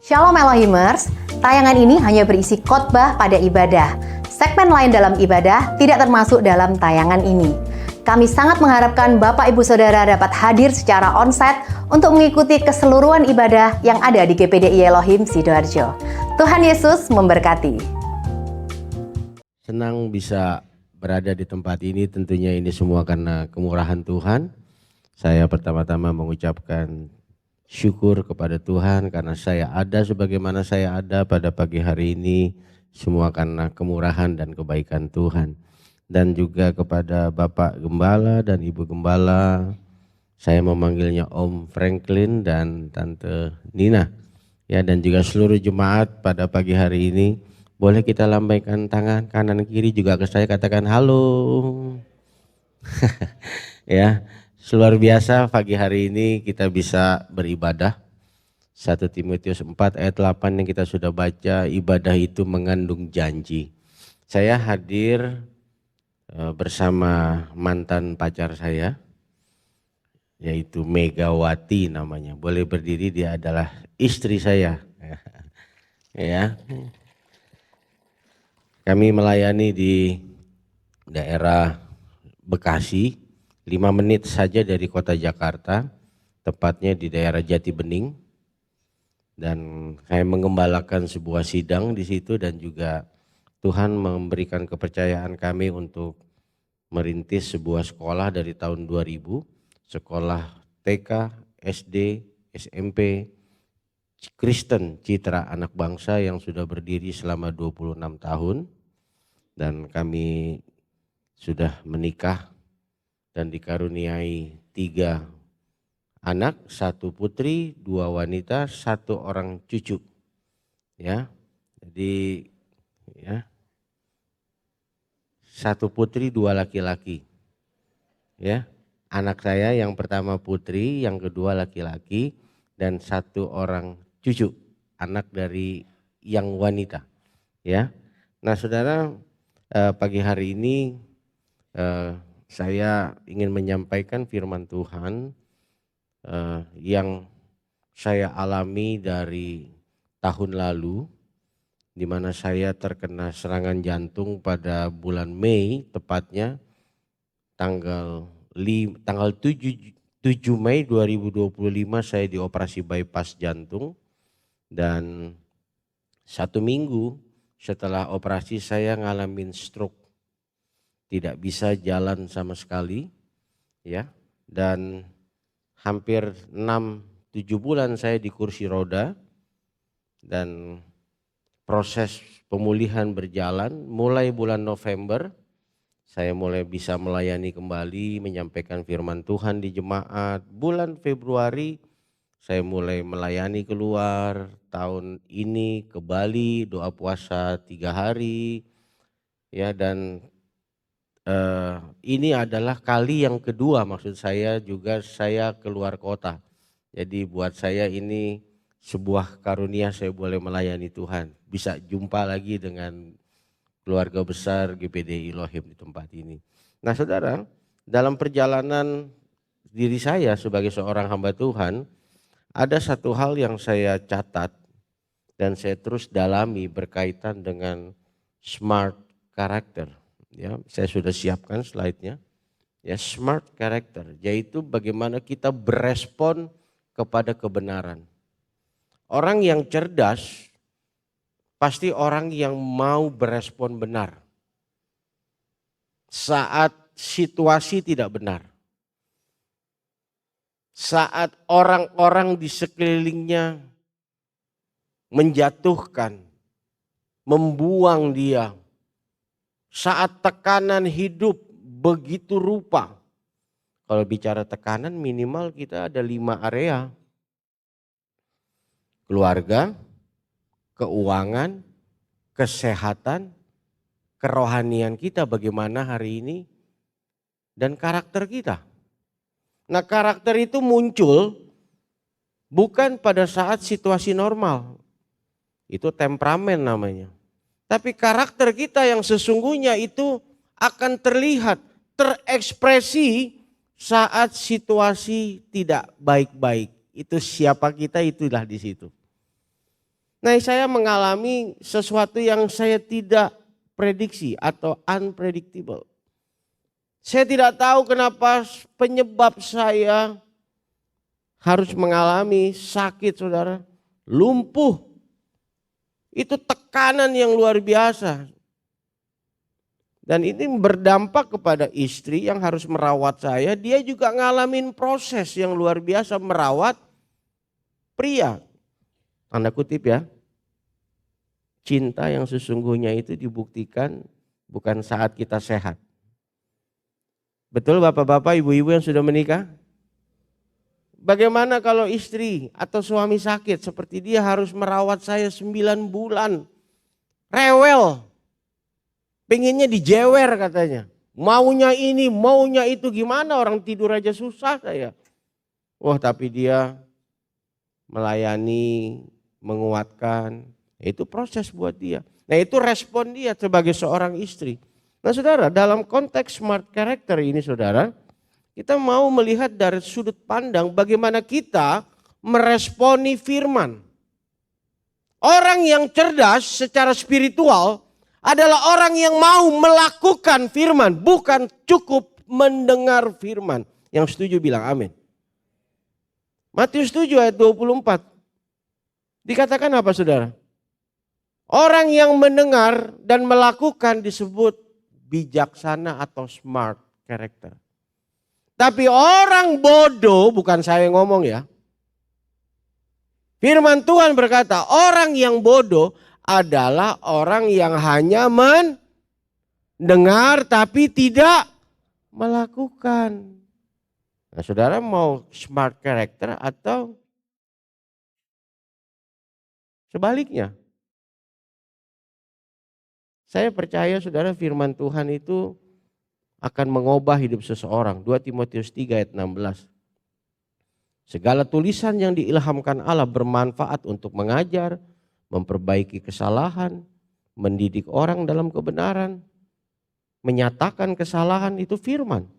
Shalom Elohimers, tayangan ini hanya berisi khotbah pada ibadah. Segmen lain dalam ibadah tidak termasuk dalam tayangan ini. Kami sangat mengharapkan Bapak Ibu Saudara dapat hadir secara onsite untuk mengikuti keseluruhan ibadah yang ada di GPDI Elohim Sidoarjo. Tuhan Yesus memberkati. Senang bisa berada di tempat ini, tentunya ini semua karena kemurahan Tuhan. Saya pertama-tama mengucapkan syukur kepada Tuhan karena saya ada sebagaimana saya ada pada pagi hari ini, semua karena kemurahan dan kebaikan Tuhan. Dan juga kepada Bapak Gembala dan Ibu Gembala, saya memanggilnya Om Franklin dan Tante Nina. Ya, dan juga seluruh jemaat pada pagi hari ini, boleh kita lambaikan tangan kanan kiri juga ke saya, katakan halo. Ya, luar biasa pagi hari ini kita bisa beribadah. 1 Timotius 4 ayat 8 yang kita sudah baca, ibadah itu mengandung janji. Saya hadir bersama mantan pacar saya, yaitu Megawati namanya. Boleh berdiri, dia adalah istri saya. Ya, kami melayani di daerah Bekasi, 5 menit saja dari kota Jakarta, tepatnya di daerah Jati Bening. Dan saya mengembalakan sebuah sidang di situ, dan juga Tuhan memberikan kepercayaan kami untuk merintis sebuah sekolah dari tahun 2000, sekolah TK, SD, SMP, Kristen Citra Anak Bangsa yang sudah berdiri selama 26 tahun. Dan kami sudah menikah dan dikaruniai 3 anak, 1 putri, 2 wanita, 1 orang cucu. Ya, jadi ya, 1 putri 2 laki-laki. Ya, anak saya yang pertama putri, yang kedua laki-laki, dan 1 orang cucu, anak dari yang wanita. Ya, nah saudara, pagi hari ini saya ingin menyampaikan firman Tuhan yang saya alami dari tahun lalu, di mana saya terkena serangan jantung pada bulan Mei, tepatnya tanggal 7 Mei 2025 saya dioperasi bypass jantung, dan 1 minggu setelah operasi saya ngalamin stroke, tidak bisa jalan sama sekali, ya, dan hampir 6-7 bulan saya di kursi roda. Dan proses pemulihan berjalan. Mulai bulan November saya mulai bisa melayani kembali, menyampaikan firman Tuhan di jemaat. Bulan Februari saya mulai melayani keluar. Tahun ini ke Bali, doa puasa 3 hari. Ya, dan ini adalah kali yang kedua, maksud saya juga saya keluar kota. Jadi buat saya ini sebuah karunia, saya boleh melayani Tuhan. Bisa jumpa lagi dengan keluarga besar GPDI Elohim di tempat ini. Nah saudara, dalam perjalanan diri saya sebagai seorang hamba Tuhan, ada satu hal yang saya catat dan saya terus dalami berkaitan dengan smart character. Ya, saya sudah siapkan slide-nya. Ya, smart character, yaitu bagaimana kita berespon kepada kebenaran. Orang yang cerdas pasti orang yang mau berespon benar saat situasi tidak benar. Saat orang-orang di sekelilingnya menjatuhkan, membuang dia. Saat tekanan hidup begitu rupa. Kalau bicara tekanan, minimal kita ada 5 area. Keluarga, keuangan, kesehatan, kerohanian kita bagaimana hari ini, dan karakter kita. Nah, karakter itu muncul bukan pada saat situasi normal. Itu temperamen namanya. Tapi karakter kita yang sesungguhnya itu akan terlihat, terekspresi saat situasi tidak baik-baik. Itu siapa kita, itulah di situ. Nah, saya mengalami sesuatu yang saya tidak prediksi atau unpredictable. Saya tidak tahu kenapa penyebab saya harus mengalami sakit, saudara. Lumpuh. Itu tekanan yang luar biasa. Dan ini berdampak kepada istri yang harus merawat saya. Dia juga ngalamin proses yang luar biasa merawat pria. Tanda kutip ya. Cinta yang sesungguhnya itu dibuktikan bukan saat kita sehat. Betul bapak-bapak, ibu-ibu yang sudah menikah? Bagaimana kalau istri atau suami sakit seperti dia harus merawat saya 9 bulan. Rewel. Pengennya dijewer katanya. Maunya ini, maunya itu, gimana orang tidur aja susah saya. Wah, tapi dia melayani, menguatkan. Itu proses buat dia. Nah, itu respon dia sebagai seorang istri. Nah, saudara, dalam konteks smart character ini, saudara, kita mau melihat dari sudut pandang bagaimana kita meresponi firman. Orang yang cerdas secara spiritual adalah orang yang mau melakukan firman, bukan cukup mendengar firman. Yang setuju bilang amin. Matius 7 ayat 24. Dikatakan apa, saudara? Orang yang mendengar dan melakukan disebut bijaksana atau smart character. Tapi orang bodoh, bukan saya yang ngomong ya. Firman Tuhan berkata, orang yang bodoh adalah orang yang hanya mendengar tapi tidak melakukan. Nah, saudara mau smart character atau sebaliknya? Saya percaya saudara firman Tuhan itu akan mengubah hidup seseorang. 2 Timotius 3 ayat 16. Segala tulisan yang diilhamkan Allah bermanfaat untuk mengajar, memperbaiki kesalahan, mendidik orang dalam kebenaran, menyatakan kesalahan, itu firman.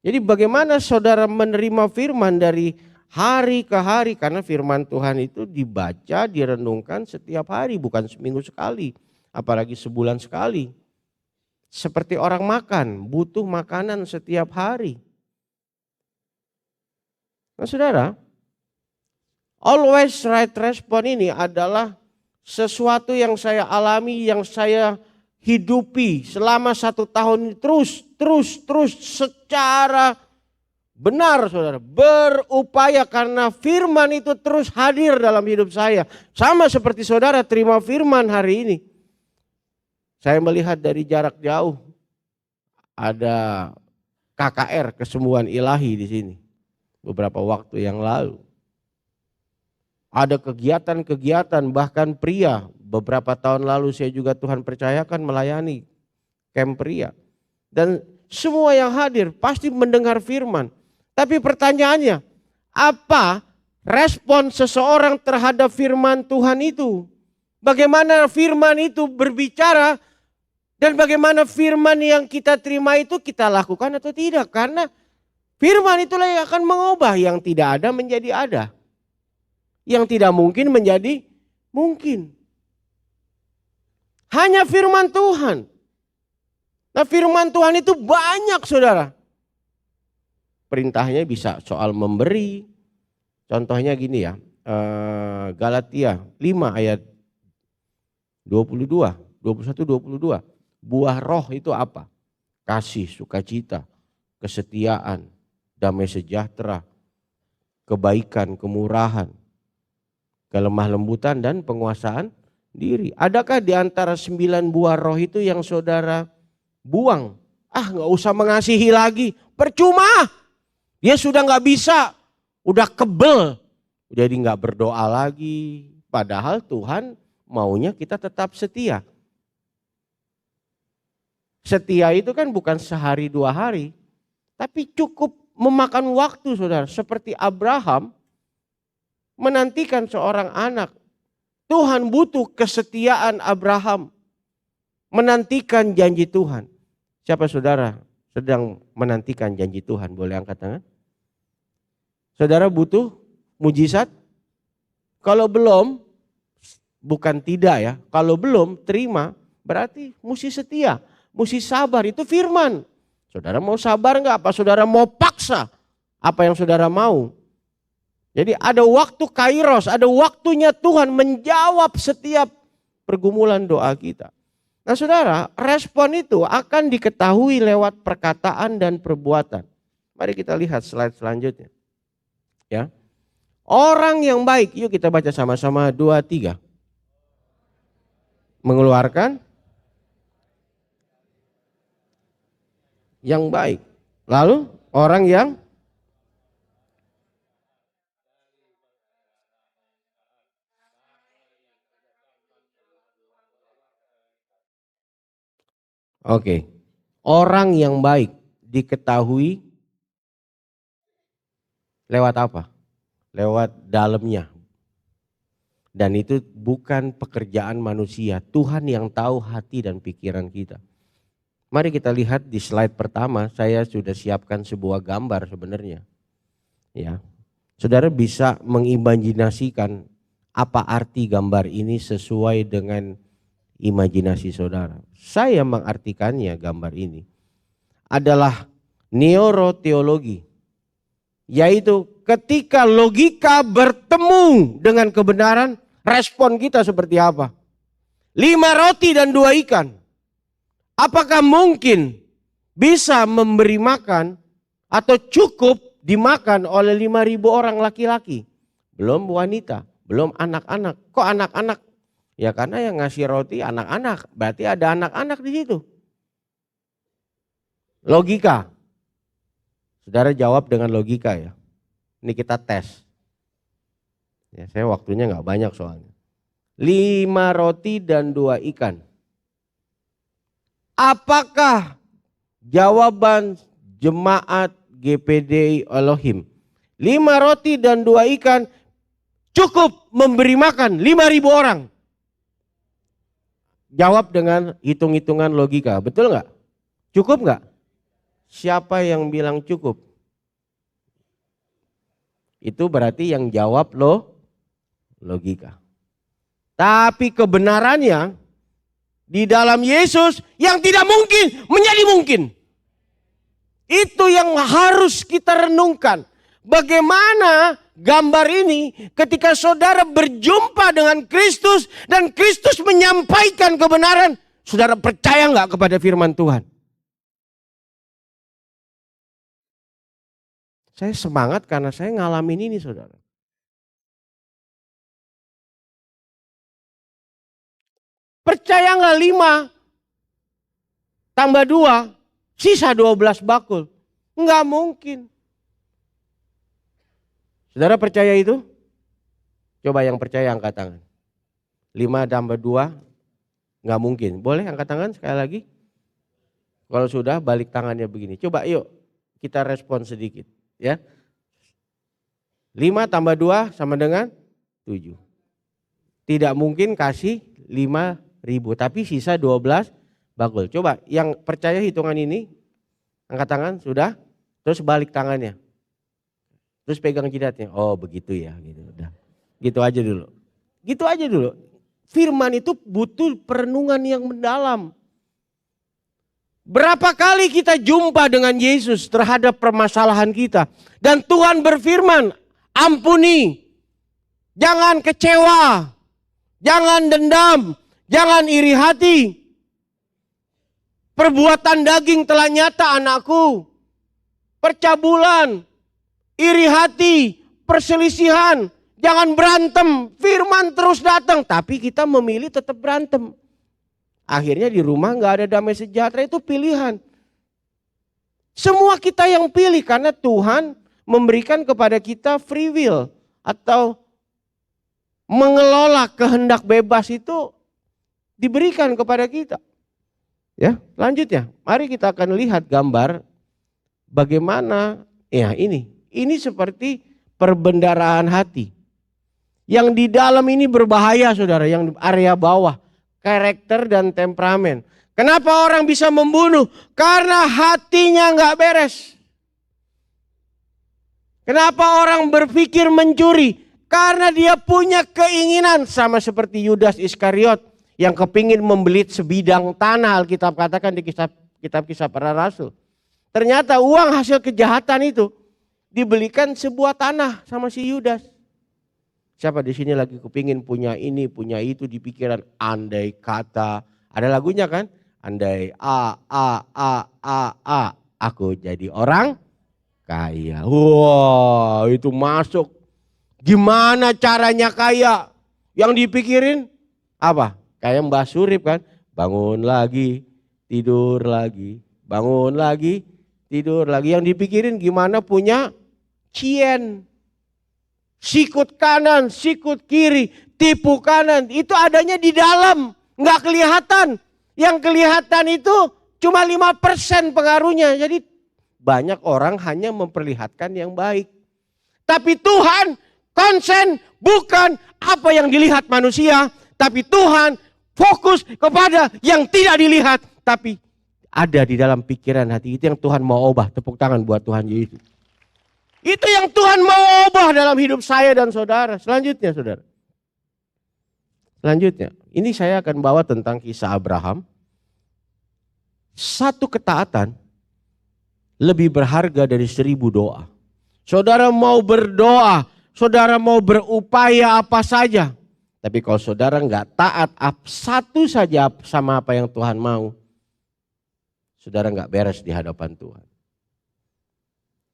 Jadi bagaimana saudara menerima firman dari hari ke hari, karena firman Tuhan itu dibaca, direnungkan setiap hari, bukan seminggu sekali. Apalagi sebulan sekali. Seperti orang makan, butuh makanan setiap hari. Nah, saudara, always right response ini adalah sesuatu yang saya alami, yang saya hidupi selama 1 tahun ini terus secara benar, saudara. Berupaya karena firman itu terus hadir dalam hidup saya. Sama seperti saudara terima firman hari ini. Saya melihat dari jarak jauh ada KKR, kesembuhan ilahi di sini beberapa waktu yang lalu. Ada kegiatan-kegiatan bahkan pria. Beberapa tahun lalu saya juga Tuhan percayakan melayani camp pria. Dan semua yang hadir pasti mendengar firman. Tapi pertanyaannya, apa respon seseorang terhadap firman Tuhan itu? Bagaimana firman itu berbicara? Dan bagaimana firman yang kita terima itu kita lakukan atau tidak. Karena firman itulah yang akan mengubah yang tidak ada menjadi ada. Yang tidak mungkin menjadi mungkin. Hanya firman Tuhan. Nah, firman Tuhan itu banyak, saudara. Perintahnya bisa soal memberi. Contohnya gini ya. Galatia 5 ayat 22, 21-22. Buah roh itu apa? Kasih, sukacita, kesetiaan, damai sejahtera, kebaikan, kemurahan, kelemah lembutan dan penguasaan diri. Adakah di antara 9 buah roh itu yang saudara buang? Nggak usah mengasihi lagi, percuma. Dia sudah nggak bisa, udah kebel, jadi nggak berdoa lagi. Padahal Tuhan maunya kita tetap setia. Setia itu kan bukan sehari 2 hari, tapi cukup memakan waktu, saudara. Seperti Abraham menantikan seorang anak. Tuhan butuh kesetiaan Abraham menantikan janji Tuhan. Siapa saudara sedang menantikan janji Tuhan? Boleh angkat tangan? Saudara butuh mujizat? Kalau belum, bukan tidak ya. Kalau belum terima berarti mesti setia, mesti sabar. Itu firman. Saudara mau sabar enggak? Apa saudara mau paksa apa yang saudara mau? Jadi ada waktu kairos, ada waktunya Tuhan menjawab setiap pergumulan doa kita. Nah saudara, respon itu akan diketahui lewat perkataan dan perbuatan. Mari kita lihat slide selanjutnya. Ya. Orang yang baik, yuk kita baca sama-sama 2, 3. Mengeluarkan yang baik. Lalu orang yang Oke. Orang yang baik diketahui lewat apa? Lewat dalamnya. Dan itu bukan pekerjaan manusia. Tuhan yang tahu hati dan pikiran kita. Mari kita lihat di slide pertama, saya sudah siapkan sebuah gambar sebenarnya. Ya. Saudara bisa mengimajinasikan apa arti gambar ini sesuai dengan imajinasi saudara. Saya mengartikannya gambar ini adalah neuroteologi. Yaitu ketika logika bertemu dengan kebenaran, respon kita seperti apa? 5 roti dan 2 ikan. Apakah mungkin bisa memberi makan atau cukup dimakan oleh 5.000 orang laki-laki? Belum wanita, belum anak-anak. Kok anak-anak? Ya karena yang ngasih roti anak-anak, berarti ada anak-anak di situ. Logika. Saudara jawab dengan logika ya. Ini kita tes. Ya, saya waktunya nggak banyak soalnya. 5 roti dan 2 ikan. Apakah jawaban jemaat GPDI Elohim 5 roti dan 2 ikan cukup memberi makan 5.000 orang? Jawab dengan hitung-hitungan logika, betul nggak? Cukup nggak? Siapa yang bilang cukup? Itu berarti yang jawab logika. Tapi kebenarannya di dalam Yesus yang tidak mungkin menjadi mungkin. Itu yang harus kita renungkan. Bagaimana gambar ini ketika saudara berjumpa dengan Kristus dan Kristus menyampaikan kebenaran, saudara percaya nggak kepada firman Tuhan? Saya semangat karena saya ngalamin ini saudara. Percaya nggak 5 tambah 2 sisa 12 bakul? Nggak mungkin. Saudara percaya itu? Coba yang percaya angkat tangan. 5 tambah 2 nggak mungkin. Boleh angkat tangan sekali lagi? Kalau sudah balik tangannya begini. Coba yuk kita respon sedikit. Ya, 5 tambah 2 sama dengan 7. Tidak mungkin kasih 5.000, tapi sisa 12 bakul. Coba yang percaya hitungan ini, angkat tangan, sudah. Terus balik tangannya. Terus pegang jidatnya. Oh begitu ya, gitu. Udah. Gitu aja dulu. Gitu aja dulu. Firman itu butuh perenungan yang mendalam. Berapa kali kita jumpa dengan Yesus terhadap permasalahan kita. Dan Tuhan berfirman, ampuni. Jangan kecewa. Jangan dendam. Jangan iri hati. Perbuatan daging telah nyata anakku. Percabulan. Iri hati. Perselisihan. Jangan berantem. Firman terus datang. Tapi kita memilih tetap berantem. Akhirnya di rumah gak ada damai sejahtera, itu pilihan. Semua kita yang pilih karena Tuhan memberikan kepada kita free will. Atau mengelola kehendak bebas itu diberikan kepada kita. Ya, lanjutnya. Mari kita akan lihat gambar bagaimana ya ini. Ini seperti perbendaharaan hati. Yang di dalam ini berbahaya saudara, yang di area bawah. Karakter dan temperamen. Kenapa orang bisa membunuh? Karena hatinya nggak beres. Kenapa orang berpikir mencuri? Karena dia punya keinginan sama seperti Yudas Iskariot yang kepingin membelit sebidang tanah, Alkitab katakan di kitab Kisah Para Rasul. Ternyata uang hasil kejahatan itu dibelikan sebuah tanah sama si Yudas. Siapa di sini lagi kepingin punya ini, punya itu di pikiran, andai kata, ada lagunya kan? Andai aku jadi orang kaya. Wow, itu masuk. Gimana caranya kaya? Yang dipikirin apa? Kayak Mbah Surip kan? Bangun lagi, tidur lagi. Bangun lagi, tidur lagi. Yang dipikirin gimana punya cien. Sikut kanan, sikut kiri, tipu kanan. Itu adanya di dalam, nggak kelihatan. Yang kelihatan itu cuma 5% pengaruhnya. Jadi banyak orang hanya memperlihatkan yang baik. Tapi Tuhan konsen bukan apa yang dilihat manusia. Tapi Tuhan fokus kepada yang tidak dilihat. Tapi ada di dalam pikiran hati. Itu yang Tuhan mau ubah. Tepuk tangan buat Tuhan Yesus. Itu yang Tuhan mau ubah dalam hidup saya dan saudara. Selanjutnya saudara. Selanjutnya. Ini saya akan bawa tentang kisah Abraham. Satu ketaatan lebih berharga dari 1000 doa. Saudara mau berdoa. Saudara mau berupaya apa saja. Tapi kalau saudara nggak taat satu saja sama apa yang Tuhan mau. Saudara nggak beres di hadapan Tuhan.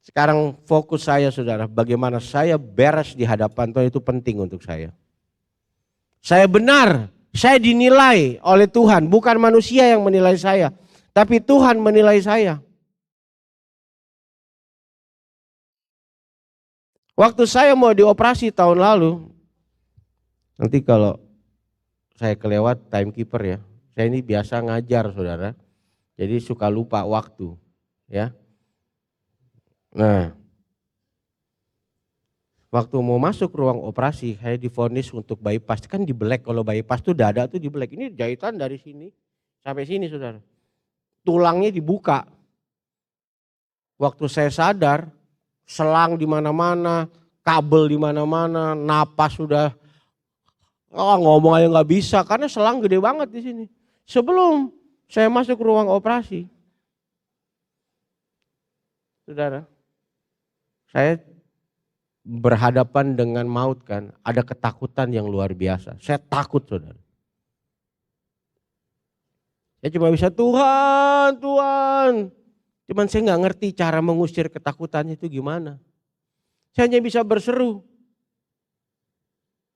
Sekarang fokus saya saudara, bagaimana saya beres di hadapan Tuhan itu penting untuk saya. Saya benar, saya dinilai oleh Tuhan, bukan manusia yang menilai saya. Tapi Tuhan menilai saya. Waktu saya mau dioperasi tahun lalu, nanti kalau saya kelewat timekeeper ya, saya ini biasa ngajar saudara, jadi suka lupa waktu ya. Nah, waktu mau masuk ruang operasi, saya divonis untuk bypass, kan dibelek, kalau bypass tuh dada tuh dibelek, ini jahitan dari sini sampai sini saudara, tulangnya dibuka. Waktu saya sadar, selang di mana-mana, kabel di mana-mana, napas sudah ngomong aja nggak bisa karena selang gede banget di sini. Sebelum saya masuk ruang operasi, saudara, saya berhadapan dengan maut kan, ada ketakutan yang luar biasa. Saya takut saudara. Saya cuma bisa Tuhan, Tuhan. Cuman saya nggak ngerti cara mengusir ketakutan itu gimana. Saya hanya bisa berseru.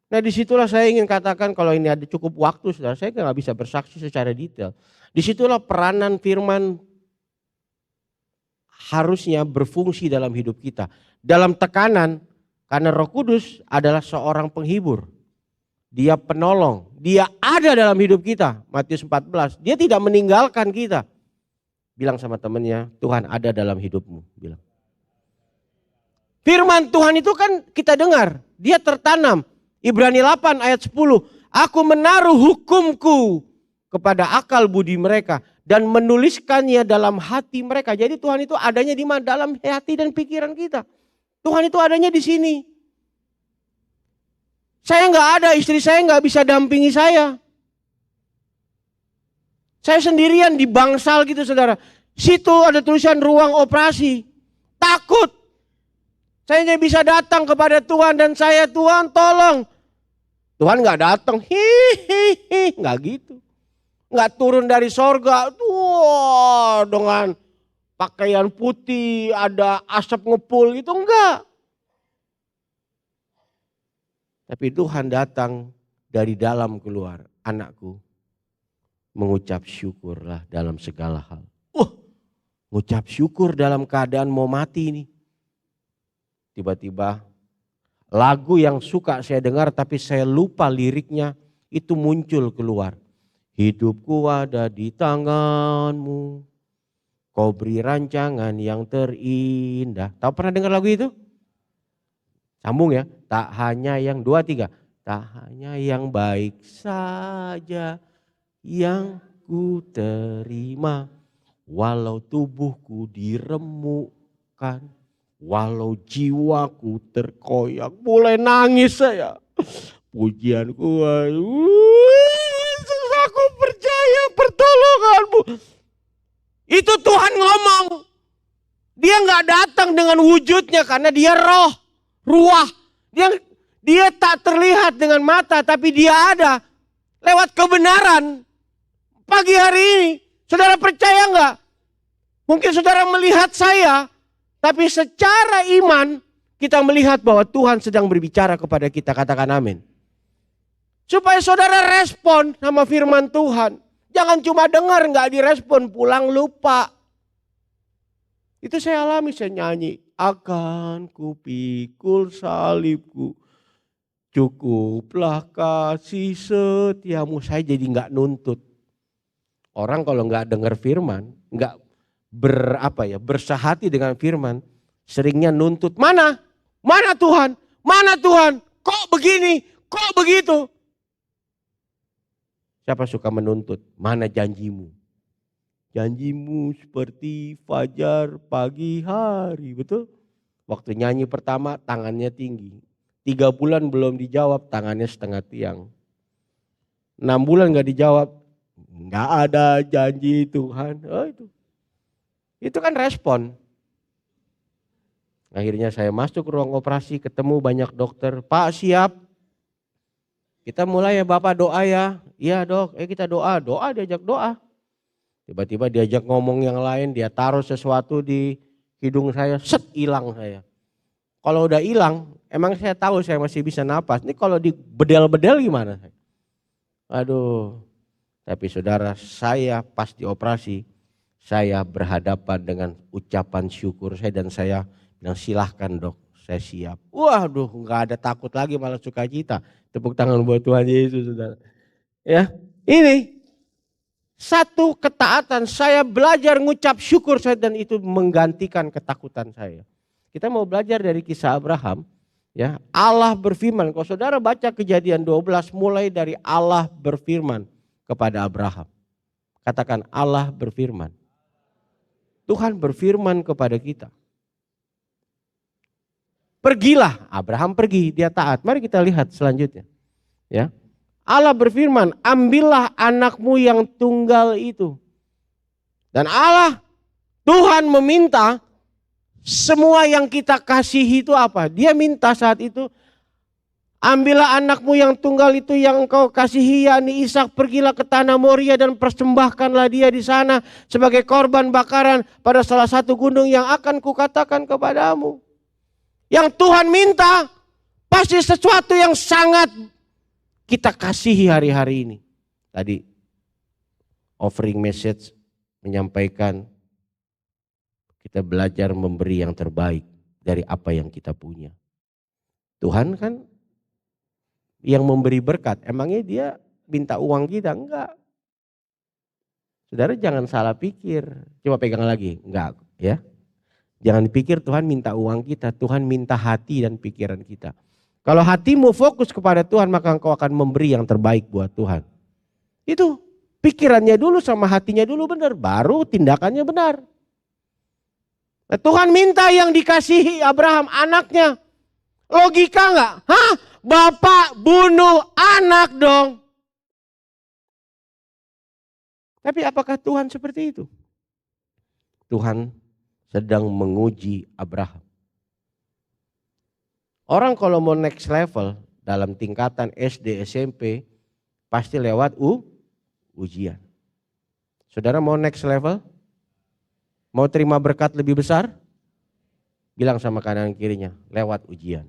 Nah disitulah saya ingin katakan kalau ini ada cukup waktu saudara, saya nggak bisa bersaksi secara detail. Disitulah peranan firman harusnya berfungsi dalam hidup kita. Dalam tekanan, karena Roh Kudus adalah seorang penghibur. Dia penolong, dia ada dalam hidup kita. Matius 14, dia tidak meninggalkan kita. Bilang sama temannya, Tuhan ada dalam hidupmu. Bilang. Firman Tuhan itu kan kita dengar, dia tertanam. Ibrani 8 ayat 10, aku menaruh hukumku kepada akal budi mereka dan menuliskannya dalam hati mereka. Jadi Tuhan itu adanya di mana? Dalam hati dan pikiran kita. Tuhan itu adanya di sini. Saya nggak ada, istri saya nggak bisa dampingi saya. Saya sendirian di bangsal gitu saudara. Situ ada tulisan ruang operasi. Takut. Saya hanya bisa datang kepada Tuhan dan saya, Tuhan tolong. Tuhan nggak datang, hihihi, nggak gitu. Nggak turun dari sorga, wah dengan pakaian putih, ada asap ngepul gitu, enggak. Tapi Tuhan datang dari dalam keluar, anakku mengucap syukurlah dalam segala hal. Mengucap syukur dalam keadaan mau mati ini. Tiba-tiba lagu yang suka saya dengar tapi saya lupa liriknya itu muncul keluar. Hidupku ada di tanganmu, kau beri rancangan yang terindah. Tahu pernah dengar lagu itu? Sambung ya. Tak hanya yang 2, 3. Tak hanya yang baik saja yang ku terima. Walau tubuhku diremukkan, Walau jiwaku terkoyak, mulai nangis saya. Pujianku, Yesus aku percaya pertolonganmu. Itu Tuhan ngomong. Dia nggak datang dengan wujudnya karena dia roh, ruah. Dia tak terlihat dengan mata tapi dia ada lewat kebenaran. Pagi hari ini, saudara percaya nggak? Mungkin saudara melihat saya, tapi secara iman kita melihat bahwa Tuhan sedang berbicara kepada kita, katakan amin. Supaya saudara respon sama firman Tuhan. Jangan cuma dengar nggak direspon, pulang lupa. Itu saya alami, saya nyanyi. Akan kupikul salibku, cukuplah kasih setiamu. Saya jadi nggak nuntut. Orang kalau nggak dengar firman, nggak bersahati dengan firman, seringnya nuntut. Mana? Mana Tuhan? Mana Tuhan? Kok begini? Kok begitu? Siapa suka menuntut? Mana janjimu? Janjimu seperti fajar pagi hari, betul? Waktu nyanyi pertama tangannya tinggi. 3 bulan belum dijawab, tangannya setengah tiang. 6 bulan gak dijawab, gak ada janji Tuhan. Oh, itu kan respon. Akhirnya saya masuk ke ruang operasi, ketemu banyak dokter. Pak siap? Kita mulai ya Bapak, doa ya. Iya dok, kita doa. Doa, diajak doa. Tiba-tiba diajak ngomong yang lain, dia taruh sesuatu di hidung saya, set, hilang saya. Kalau udah hilang, emang saya tahu saya masih bisa napas. Ini kalau dibedel-bedel gimana? Aduh, tapi saudara, saya pas dioperasi, saya berhadapan dengan ucapan syukur saya dan saya bilang silahkan dok, saya siap. Waduh, nggak ada takut lagi, malah sukacita. Tepuk tangan buat Tuhan Yesus, saudara. Ya, ini satu ketaatan, saya belajar ngucap syukur saya dan itu menggantikan ketakutan saya. Kita mau belajar dari kisah Abraham, ya. Allah berfirman, kalau saudara baca Kejadian 12 mulai dari Allah berfirman kepada Abraham. Katakan Allah berfirman. Tuhan berfirman kepada kita. Pergilah, Abraham pergi, dia taat. Mari kita lihat selanjutnya. Ya. Allah berfirman, ambillah anakmu yang tunggal itu. Dan Allah, Tuhan meminta semua yang kita kasihi itu apa? Dia minta saat itu, ambillah anakmu yang tunggal itu yang engkau kasihi, yakni Ishak, pergilah ke tanah Moria dan persembahkanlah dia di sana sebagai korban bakaran pada salah satu gunung yang akan kukatakan kepadamu. Yang Tuhan minta pasti sesuatu yang sangat kita kasihi hari-hari ini. Tadi offering message menyampaikan kita belajar memberi yang terbaik dari apa yang kita punya. Tuhan kan yang memberi berkat, emangnya dia minta uang kita? Enggak. Saudara jangan salah pikir, coba pegang lagi, enggak ya. Jangan pikir Tuhan minta uang kita, Tuhan minta hati dan pikiran kita. Kalau hatimu fokus kepada Tuhan, maka engkau akan memberi yang terbaik buat Tuhan. Itu pikirannya dulu sama hatinya dulu benar, baru tindakannya benar. Nah, Tuhan minta yang dikasihi Abraham, anaknya. Logika enggak? Hah? Bapak bunuh anak dong. Tapi apakah Tuhan seperti itu? Tuhan sedang menguji Abraham. Orang kalau mau next level dalam tingkatan SD, SMP pasti lewat ujian. Saudara mau next level? Mau terima berkat lebih besar? Bilang sama kanan kirinya, lewat ujian.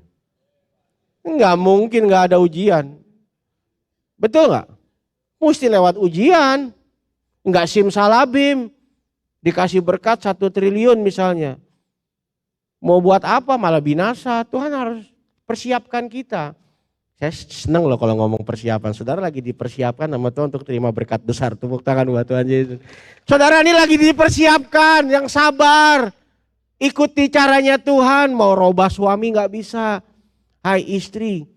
Enggak mungkin enggak ada ujian. Betul enggak? Mesti lewat ujian. Enggak simsalabim. Dikasih berkat 1 triliun misalnya. Mau buat apa malah binasa. Tuhan harus persiapkan kita. Saya senang loh kalau ngomong persiapan. Saudara lagi dipersiapkan sama Tuhan untuk terima berkat besar. Tepuk tangan buat Tuhan Yesus. Saudara ini lagi dipersiapkan, yang sabar. Ikuti caranya Tuhan. Mau robah suami gak bisa. Hai istri,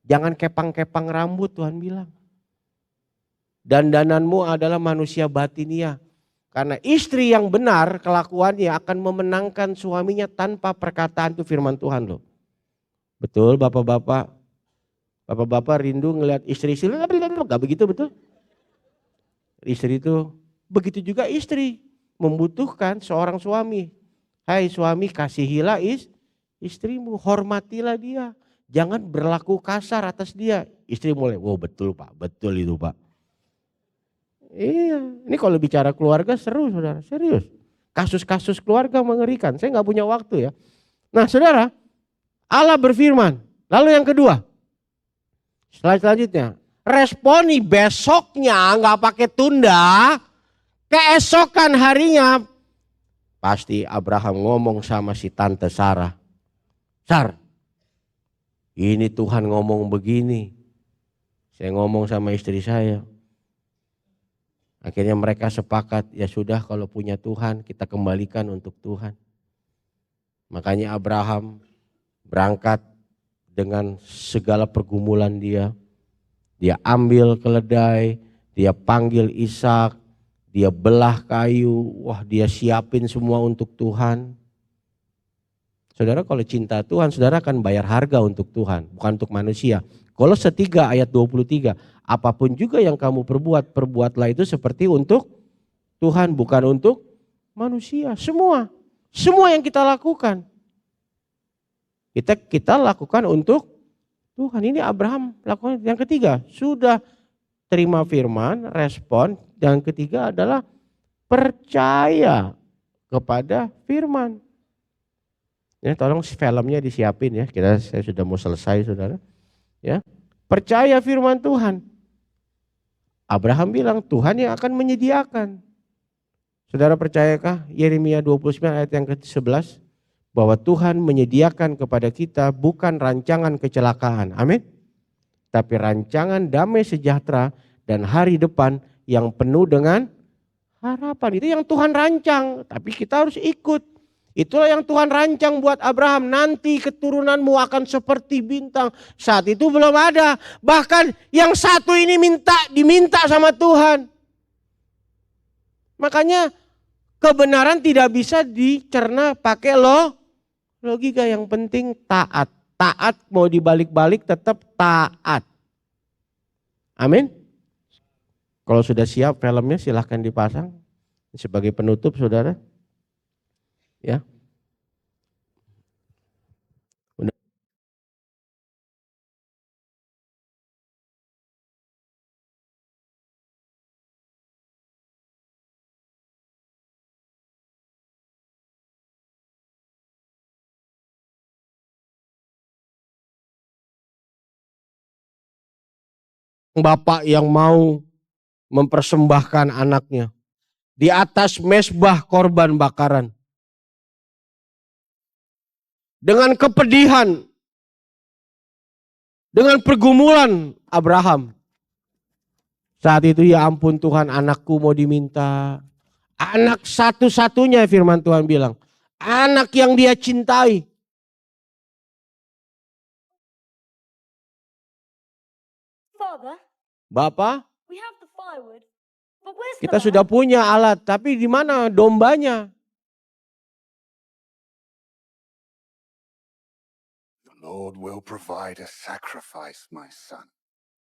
jangan kepang-kepang rambut, Tuhan bilang. Dandananmu adalah manusia batinia. Karena istri yang benar kelakuannya akan memenangkan suaminya tanpa perkataan, itu firman Tuhan loh. Betul bapak-bapak? Bapak-bapak rindu ngelihat istri-istri, gak begitu betul? Istri itu, begitu juga istri membutuhkan seorang suami. Hai suami, kasihilah istrimu, hormatilah dia. Jangan berlaku kasar atas dia. Istri mulai, wow betul pak, betul itu pak. Iya, ini kalau bicara keluarga seru saudara, serius. Kasus-kasus keluarga mengerikan, saya gak punya waktu ya. Nah saudara, Allah berfirman, lalu yang kedua, selanjutnya, responi besoknya gak pakai tunda, keesokan harinya, pasti Abraham ngomong sama si tante Sarah. Sar, ini Tuhan ngomong begini. Saya ngomong sama istri saya. Akhirnya mereka sepakat, ya sudah kalau punya Tuhan kita kembalikan untuk Tuhan. Makanya Abraham berangkat dengan segala pergumulan dia. Dia ambil keledai, dia panggil Ishak, dia belah kayu, wah dia siapin semua untuk Tuhan. Saudara kalau cinta Tuhan, saudara akan bayar harga untuk Tuhan, bukan untuk manusia. Kolose 3 ayat 23, apapun juga yang kamu perbuat, perbuatlah itu seperti untuk Tuhan, bukan untuk manusia. Semua yang kita lakukan, kita lakukan untuk Tuhan. Ini Abraham lakukan. Yang ketiga, sudah terima firman, respon. Yang ketiga adalah percaya kepada firman. Ya, tolong filmnya disiapin ya. Saya sudah mau selesai saudara. Ya, percaya firman Tuhan. Abraham bilang Tuhan yang akan menyediakan. Saudara percayakah Yeremia 29 ayat yang ke-11 bahwa Tuhan menyediakan kepada kita bukan rancangan kecelakaan. Amin. Tapi rancangan damai sejahtera dan hari depan yang penuh dengan harapan. Itu yang Tuhan rancang, tapi kita harus ikut. Itulah yang Tuhan rancang buat Abraham. Nanti keturunanmu akan seperti bintang. Saat itu belum ada. Bahkan yang satu ini diminta sama Tuhan. Makanya kebenaran tidak bisa dicerna pakai logika. Yang penting taat. Taat mau dibalik-balik tetap taat. Amin. Kalau sudah siap filmnya silahkan dipasang. Sebagai penutup saudara. Ya. Bapak yang mau mempersembahkan anaknya di atas mezbah korban bakaran. Dengan kepedihan, dengan pergumulan Abraham. Saat itu ya ampun Tuhan, anakku mau diminta. Anak satu-satunya firman Tuhan bilang. Anak yang dia cintai. Father, Bapak, we have the firewood, but where's kita the sudah lamb? punya alat, tapi di mana dombanya? The Lord will provide a sacrifice, my son.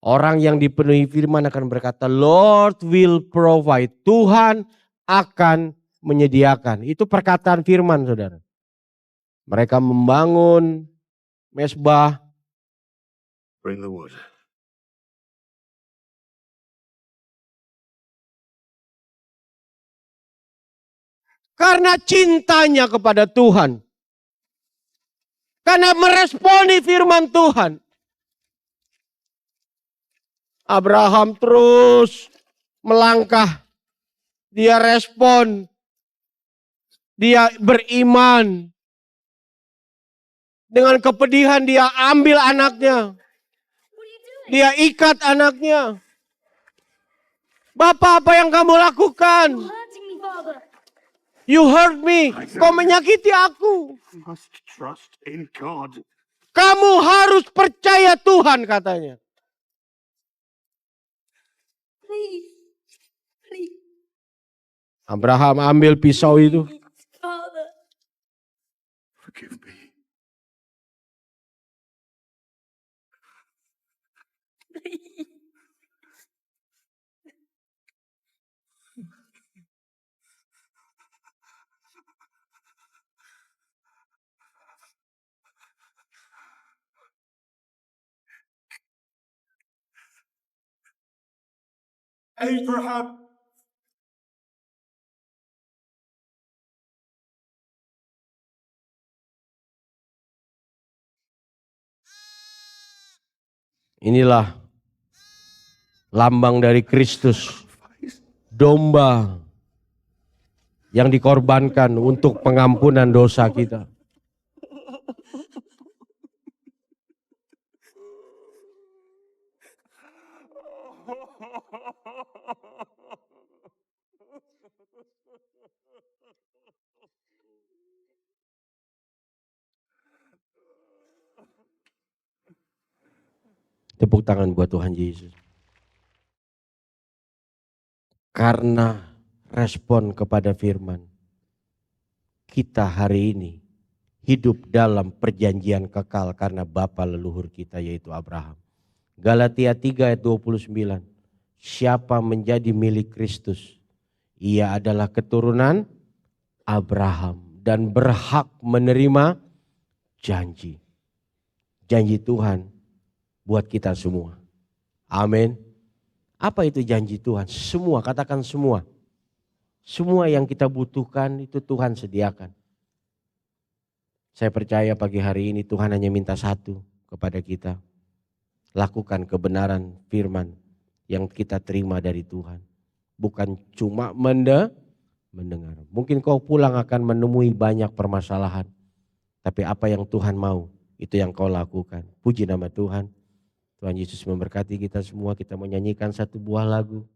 Orang yang dipenuhi firman akan berkata, Lord will provide. Tuhan akan menyediakan. Itu perkataan firman saudara. Mereka membangun mezbah. Bring the wood. Karena cintanya kepada Tuhan. Karena meresponi firman Tuhan. Abraham terus melangkah. Dia respon. Dia beriman. Dengan kepedihan dia ambil anaknya. What are you doing? Dia ikat anaknya. Bapak, apa yang kamu lakukan? You're hurting me, Father. You hurt me. Kau menyakiti aku. You must trust in God. Kamu harus percaya Tuhan katanya. Please. Please. Abraham ambil pisau itu. Father. Forgive me. Abraham. Inilah lambang dari Kristus, domba yang dikorbankan untuk pengampunan dosa kita. Tepuk tangan buat Tuhan Yesus. Karena respon kepada firman, kita hari ini hidup dalam perjanjian kekal karena bapa leluhur kita yaitu Abraham. Galatia 3 ayat 29. Siapa menjadi milik Kristus, ia adalah keturunan Abraham dan berhak menerima janji. Janji Tuhan buat kita semua. Amin. Apa itu janji Tuhan? Semua, katakan semua. Semua yang kita butuhkan itu Tuhan sediakan. Saya percaya pagi hari ini Tuhan hanya minta satu kepada kita. Lakukan kebenaran firman yang kita terima dari Tuhan. Bukan cuma mendengar. Mungkin kau pulang akan menemui banyak permasalahan. Tapi apa yang Tuhan mau, itu yang kau lakukan. Puji nama Tuhan. Tuhan Yesus memberkati kita semua. Kita mau nyanyikan satu buah lagu.